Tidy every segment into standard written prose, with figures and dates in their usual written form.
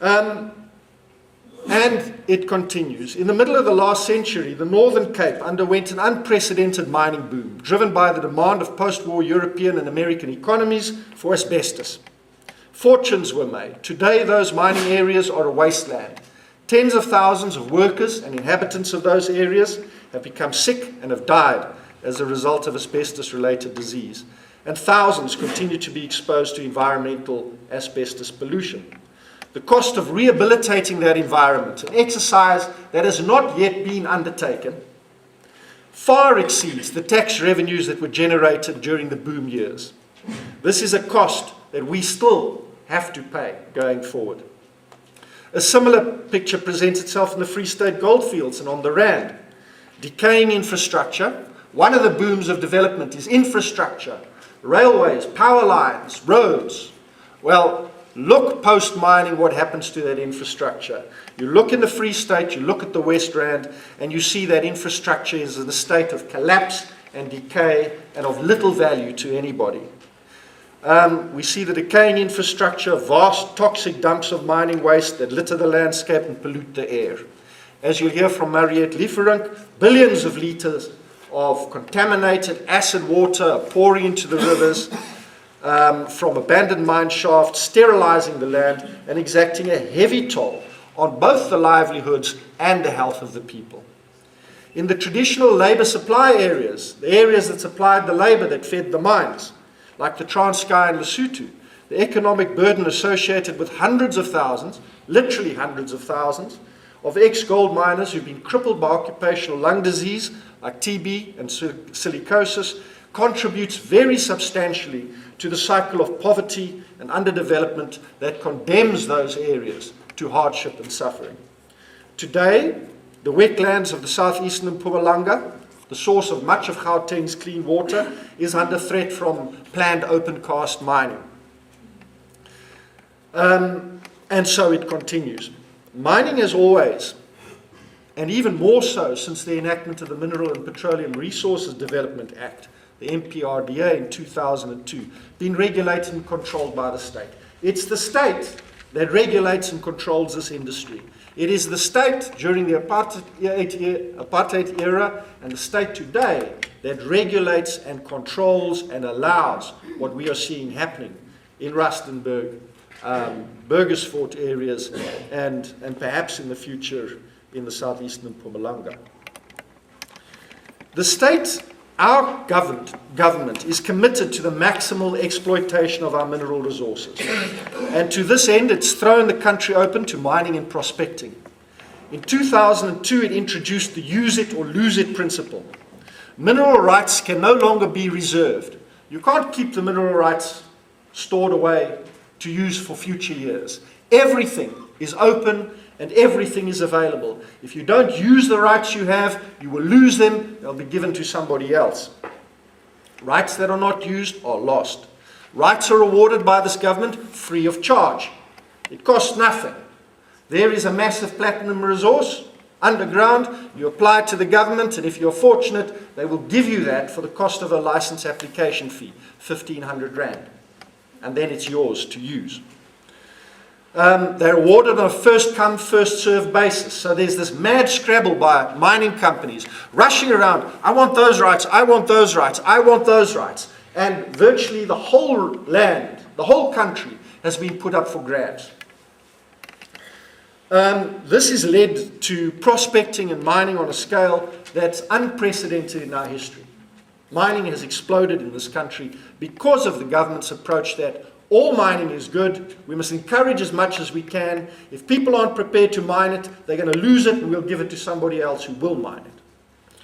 And it continues. In the middle of the last century, the Northern Cape underwent an unprecedented mining boom, driven by the demand of post-war European and American economies for asbestos. Fortunes were made. Today, those mining areas are a wasteland. Tens of thousands of workers and inhabitants of those areas have become sick and have died as a result of asbestos-related disease. And thousands continue to be exposed to environmental asbestos pollution. The cost of rehabilitating that environment, an exercise that has not yet been undertaken, far exceeds the tax revenues that were generated during the boom years. This is a cost that we still have to pay going forward. A similar picture presents itself in the Free State goldfields and on the Rand. Decaying infrastructure. One of the booms of development is infrastructure, railways, power lines, roads. Well, look post-mining what happens to that infrastructure. You look in the Free State, you look at the West Rand, and you see that infrastructure is in a state of collapse and decay and of little value to anybody. We see the decaying infrastructure, vast toxic dumps of mining waste that litter the landscape and pollute the air. As you'll hear from Mariette Lieferink, billions of litres of contaminated acid water are pouring into the rivers from abandoned mine shafts, sterilizing the land and exacting a heavy toll on both the livelihoods and the health of the people. In the traditional labour supply areas, the areas that supplied the labour that fed the mines, like the Transkei and Lesotho, the economic burden associated with hundreds of thousands, literally hundreds of thousands, of ex-gold miners who've been crippled by occupational lung disease like TB and silicosis contributes very substantially to the cycle of poverty and underdevelopment that condemns those areas to hardship and suffering. Today, the wetlands of the southeastern Mpumalanga, the source of much of Gauteng's clean water, is under threat from planned open-cast mining. And so it continues. Mining as always, and even more so since the enactment of the Mineral and Petroleum Resources Development Act, the MPRDA in 2002, been regulated and controlled by the state. It's the state that regulates and controls this industry. It is the state during the apartheid era and the state today that regulates and controls and allows what we are seeing happening in Rustenburg, Burgersfort areas, and perhaps in the future in the southeastern Mpumalanga. The state, our government is committed to the maximal exploitation of our mineral resources. And to this end, it's thrown the country open to mining and prospecting. In 2002, it introduced the use it or lose it principle. Mineral rights can no longer be reserved. You can't keep the mineral rights stored away to use for future years. Everything is open and everything is available. If you don't use the rights you have, you will lose them. They'll be given to somebody else. Rights that are not used are lost. Rights are awarded by this government free of charge. It costs nothing. There is a massive platinum resource underground. You apply to the government, and if you're fortunate, they will give you that for the cost of a license application fee, 1,500 Rand. And then it's yours to use. They're awarded on a first-come, first-served basis. So there's this mad scrabble by mining companies rushing around. I want those rights, I want those rights, I want those rights. And virtually the whole land, the whole country has been put up for grabs. This has led to prospecting and mining on a scale that's unprecedented in our history. Mining has exploded in this country because of the government's approach that all mining is good. We must encourage as much as we can. If people aren't prepared to mine it, they're going to lose it and we'll give it to somebody else who will mine it.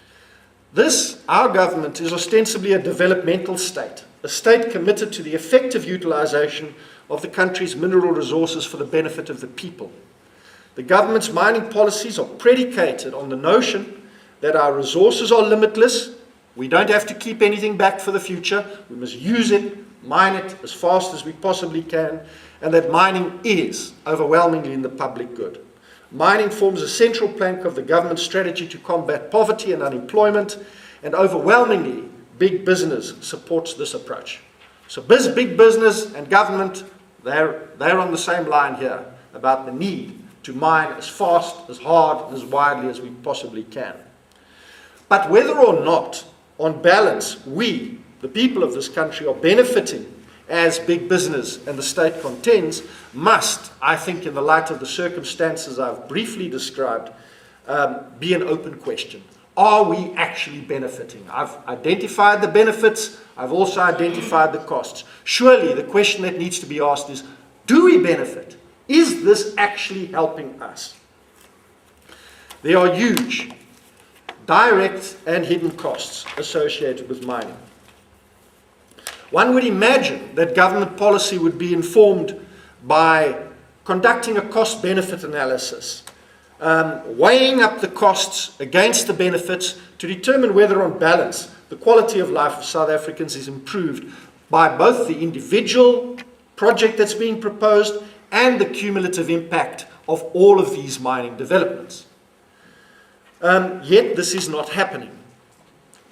This, our government, is ostensibly a developmental state, a state committed to the effective utilization of the country's mineral resources for the benefit of the people. The government's mining policies are predicated on the notion that our resources are limitless. We don't have to keep anything back for the future. We must use it, mine it as fast as we possibly can, and that mining is overwhelmingly in the public good. Mining forms a central plank of the government's strategy to combat poverty and unemployment, and overwhelmingly, big business supports this approach. So big business and government, they're on the same line here. about the need to mine as fast, as hard, and as widely as we possibly can. But whether or not, on balance, we, the people of this country, are benefiting as big business and the state contends, must, I think, in the light of the circumstances I've briefly described, be an open question. Are we actually benefiting? I've identified the benefits. I've also identified the costs. Surely the question that needs to be asked is, do we benefit? Is this actually helping us? There are huge direct and hidden costs associated with mining. One would imagine that government policy would be informed by conducting a cost-benefit analysis, weighing up the costs against the benefits to determine whether, on balance, the quality of life of South Africans is improved by both the individual project that's being proposed and the cumulative impact of all of these mining developments. Yet this is not happening.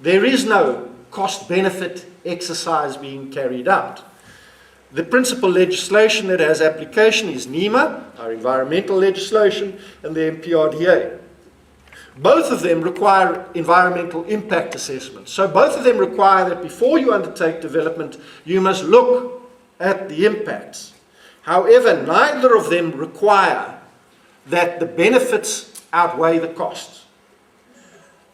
There is no cost-benefit exercise being carried out. The principal legislation that has application is NEMA, our environmental legislation, and the MPRDA. Both of them require environmental impact assessments. So both of them require that before you undertake development, you must look at the impacts. However, neither of them require that the benefits outweigh the costs.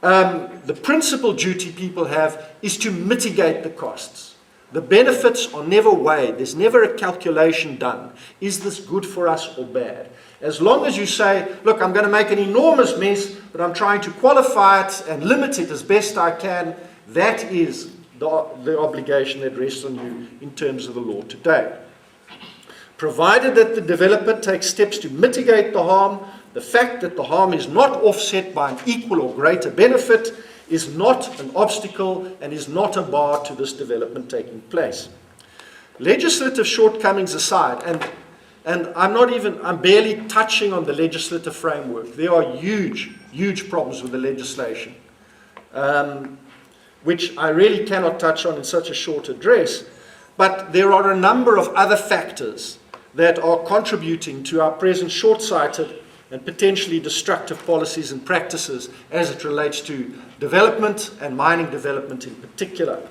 The principal duty people have is to mitigate the costs. The benefits are never weighed. There's never a calculation done. Is this good for us or bad? As long as you say, look, I'm going to make an enormous mess, but I'm trying to qualify it and limit it as best I can, that is the obligation that rests on you in terms of the law today. Provided that the developer takes steps to mitigate the harm, the fact that the harm is not offset by an equal or greater benefit is not an obstacle and is not a bar to this development taking place. Legislative shortcomings aside, and I'm barely touching on the legislative framework. There are huge problems with the legislation, which I really cannot touch on in such a short address, but there are a number of other factors that are contributing to our present short-sighted and potentially destructive policies and practices as it relates to development and mining development in particular.